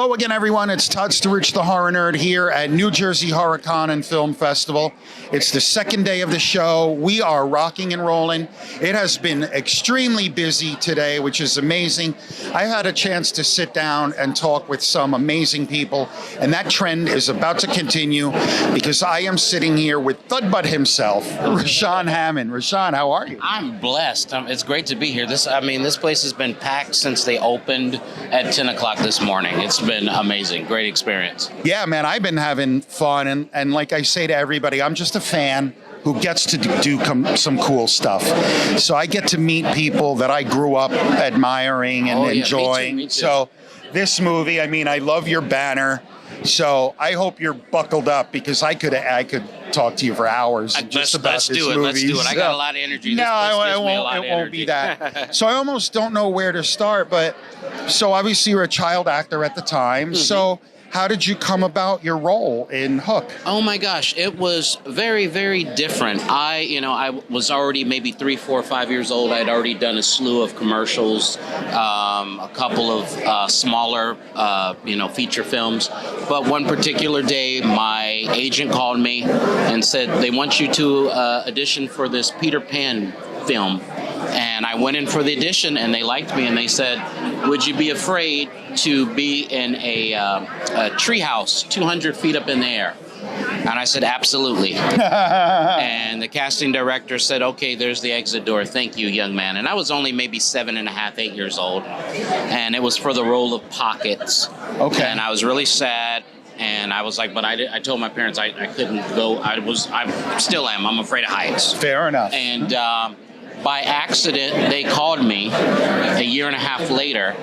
Hello again, everyone. It's Todd Sturridge, the Horror Nerd, here at New Jersey HorrorCon and Film Festival. It's the second day of the show. We are rocking and rolling. It has been extremely busy today, which is amazing. I had a chance to sit down and talk with some amazing people, and that trend is about to continue because I am sitting here with Thudbutt himself, Raushan Hammond. Raushan, how are you? I'm blessed. It's great to be here. This place has been packed since they opened at 10 o'clock this morning. It's been amazing. Great experience. Yeah, man, I've been having fun. And like I say to everybody, I'm just a fan who gets to do some cool stuff. So I get to meet people that I grew up admiring and enjoying. Me too. So this movie, I love your banner. So I hope you're buckled up because I could talk to you for hours just about this movie. Let's do it. I got a lot of energy. No, it won't be that. So I almost don't know where to start. But so obviously you're a child actor at the time. Mm-hmm. So how did you come about your role in Hook? Oh my gosh, it was very, very different. I was already maybe 3, 4, 5 years old. I'd already done a slew of commercials, a couple of smaller, feature films. But one particular day, my agent called me and said they want you to audition for this Peter Pan film. And I went in for the audition, and they liked me, and they said, would you be afraid to be in a treehouse 200 feet up in the air? And I said, absolutely. And the casting director said, okay, there's the exit door. Thank you, young man. And I was only maybe 7.5, 8 years old. And it was for the role of Pockets. Okay. And I was really sad. And I was like, but I told my parents I couldn't go. I still am. I'm afraid of heights. Fair enough. And by accident, they called me a year and a half later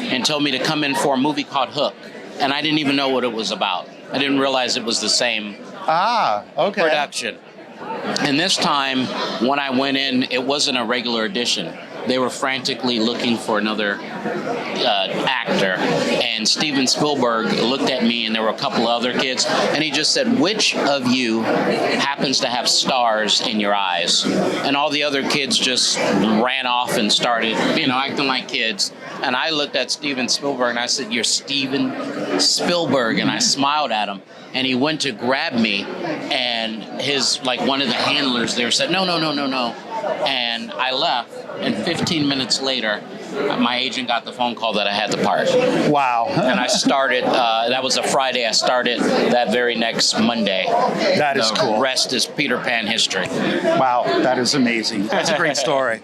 and told me to come in for a movie called Hook. And I didn't even know what it was about. I didn't realize it was the same production. And this time, when I went in, it wasn't a regular audition. They were frantically looking for another actor. And Steven Spielberg looked at me, and there were a couple of other kids, and he just said, which of you happens to have stars in your eyes? And all the other kids just ran off and started, acting like kids. And I looked at Steven Spielberg, and I said, you're Steven Spielberg. And I smiled at him. And he went to grab me, and one of the handlers there said, no. And I left, and 15 minutes later, my agent got the phone call that I had the part. Wow. And I started, that was a Friday, I started that very next Monday. That is cool. The rest is Peter Pan history. Wow, that is amazing. That's a great story.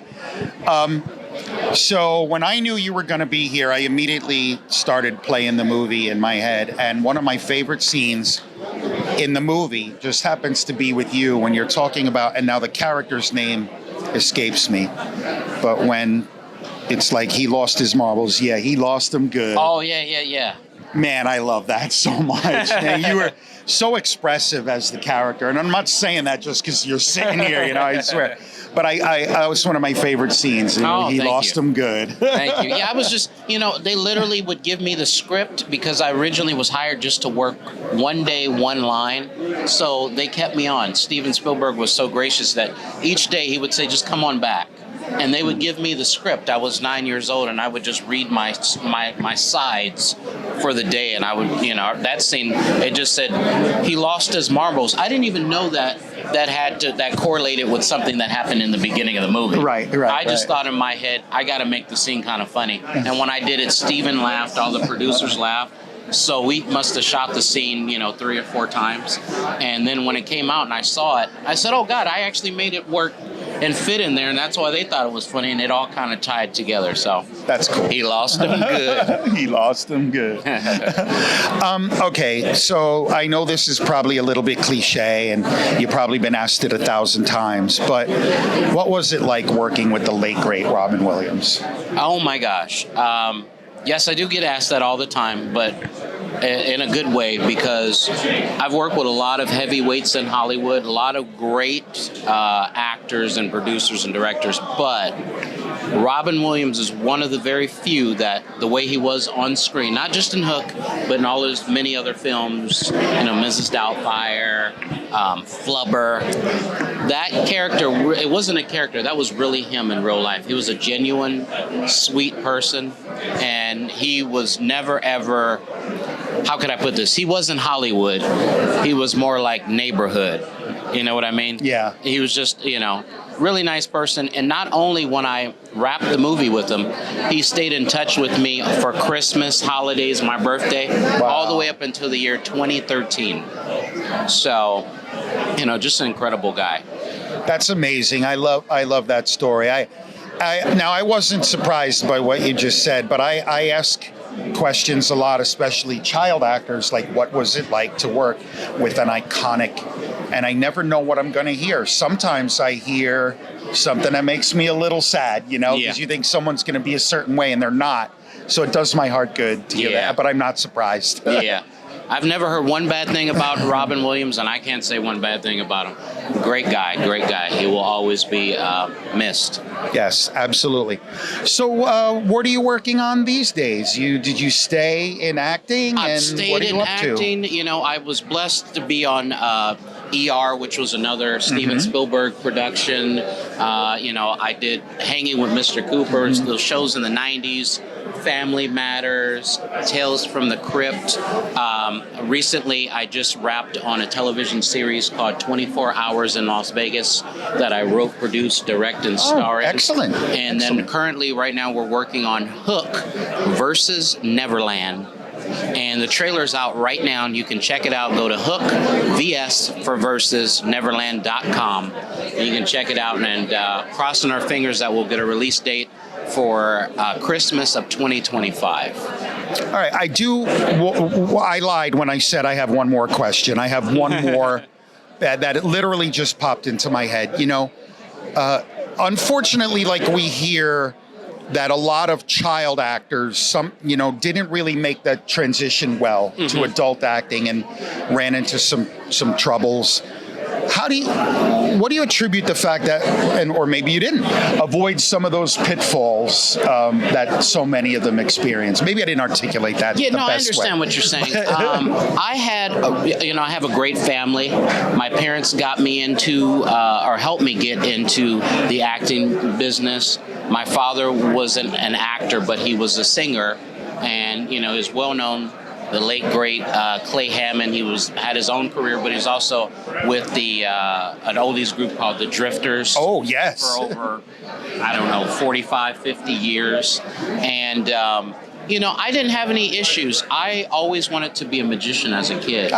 So when I knew you were going to be here, I immediately started playing the movie in my head. And one of my favorite scenes in the movie just happens to be with you when you're talking about, and now the character's name escapes me, but when it's like he lost his marbles, he lost them good. Oh, yeah. Man, I love that so much. Man, you were so expressive as the character, and I'm not saying that just because you're sitting here, I swear. But I was one of my favorite scenes. He lost them good. Thank you. Yeah, I was just, they literally would give me the script because I originally was hired just to work one day, one line. So they kept me on. Steven Spielberg was so gracious that each day he would say, just come on back. And they would give me the script. I was 9 years old, and I would just read my sides for the day. And I would, that scene, it just said, he lost his marbles. I didn't even know that correlated with something that happened in the beginning of the movie. Right. I just thought in my head, I got to make the scene kind of funny. And when I did it, Steven laughed, all the producers laughed. So we must have shot the scene, 3 or 4 times. And then when it came out and I saw it, I said, oh, God, I actually made it work and fit in there. And that's why they thought it was funny. And it all kind of tied together. So that's cool. He lost them good. He lost them good. Okay, so I know this is probably a little bit cliche, and you've probably been asked it 1,000 times. But what was it like working with the late, great Robin Williams? Oh, my gosh. Yes, I do get asked that all the time, but in a good way, because I've worked with a lot of heavyweights in Hollywood, a lot of great actors and producers and directors, but Robin Williams is one of the very few that the way he was on screen, not just in Hook, but in all his many other films, Mrs. Doubtfire, Flubber. That character, it wasn't a character, that was really him in real life. He was a genuine, sweet person, and he was never, ever how could I put this? He wasn't Hollywood. He was more like neighborhood. You know what I mean? Yeah. He was just, really nice person. And not only when I wrapped the movie with him, he stayed in touch with me for Christmas, holidays, my birthday, all the way up until the year 2013. So, just an incredible guy. That's amazing. I love that story. Now I wasn't surprised by what you just said, but I ask questions a lot, especially child actors, like what was it like to work with an iconic, and I never know what I'm going to hear. Sometimes I hear something that makes me a little sad, because you think someone's going to be a certain way and they're not. So it does my heart good to hear that, but I'm not surprised. Yeah. I've never heard one bad thing about Robin Williams, and I can't say one bad thing about him. Great guy. He will always be missed. Yes, absolutely. So what are you working on these days? Did you stay in acting? I've stayed in acting. I was blessed to be on ER, which was another Steven Spielberg production. I did Hanging with Mr. Cooper, those shows in the 90s. Family Matters, Tales from the Crypt. Recently, I just wrapped on a television series called 24 Hours in Las Vegas that I wrote, produced, direct, and star in. Excellent. And then currently, right now, we're working on Hook versus Neverland. And the trailer's out right now, and you can check it out. Go to Hook VS for versus Neverland.com. And you can check it out, and crossing our fingers that we'll get a release date for Christmas of 2025. All right, I lied when I said I have one more question. I have one more that it literally just popped into my head. Unfortunately, like we hear that a lot of child actors, didn't really make that transition well to adult acting and ran into some troubles. What do you attribute the fact that, or maybe you didn't, avoid some of those pitfalls that so many of them experience? Maybe I didn't articulate that the best way. I understand what you're saying. I have a great family. My parents got me into, or helped me get into the acting business. My father wasn't an actor, but he was a singer, and, is well known. The late great Clay Hammond. He had his own career, but he's also with an oldies group called the Drifters. Oh, yes. For over 45, 50 years, and I didn't have any issues. I always wanted to be a magician as a kid.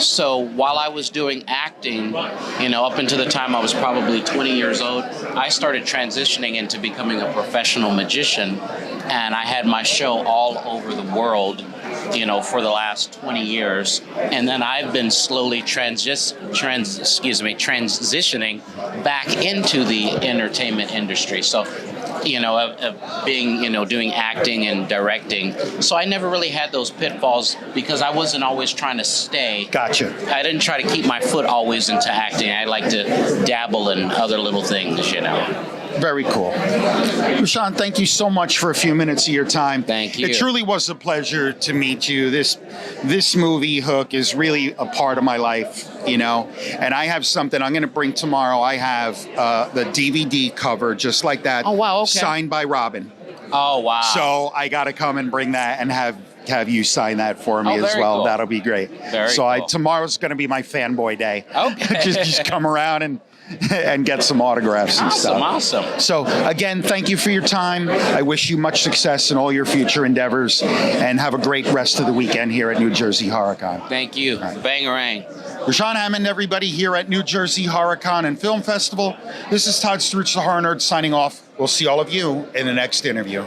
So while I was doing acting, up until the time I was probably 20 years old, I started transitioning into becoming a professional magician, and I had my show all over the world. For the last 20 years. And then I've been slowly transitioning back into the entertainment industry. So, being, doing acting and directing. So I never really had those pitfalls because I wasn't always trying to stay. Gotcha. I didn't try to keep my foot always into acting. I like to dabble in other little things, Very cool. Raushan, thank you so much for a few minutes of your time. Thank you. It truly was a pleasure to meet you. This movie, Hook, is really a part of my life, and I have something I'm going to bring tomorrow. I have the DVD cover just like that. Oh, wow, okay. Signed by Robin. Oh, wow. So I got to come and bring that and have you sign that for me as well. Cool. That'll be great. Very cool. Tomorrow's going to be my fanboy day. Okay. just come around and get some autographs and stuff. Awesome. So again, thank you for your time. I wish you much success in all your future endeavors, and have a great rest of the weekend here at New Jersey HorrorCon. Thank you. Right. Bangarang. Raushan Hammond, everybody, here at New Jersey HorrorCon and Film Festival. This is Todd Struch, the Horror Nerd, signing off. We'll see all of you in the next interview.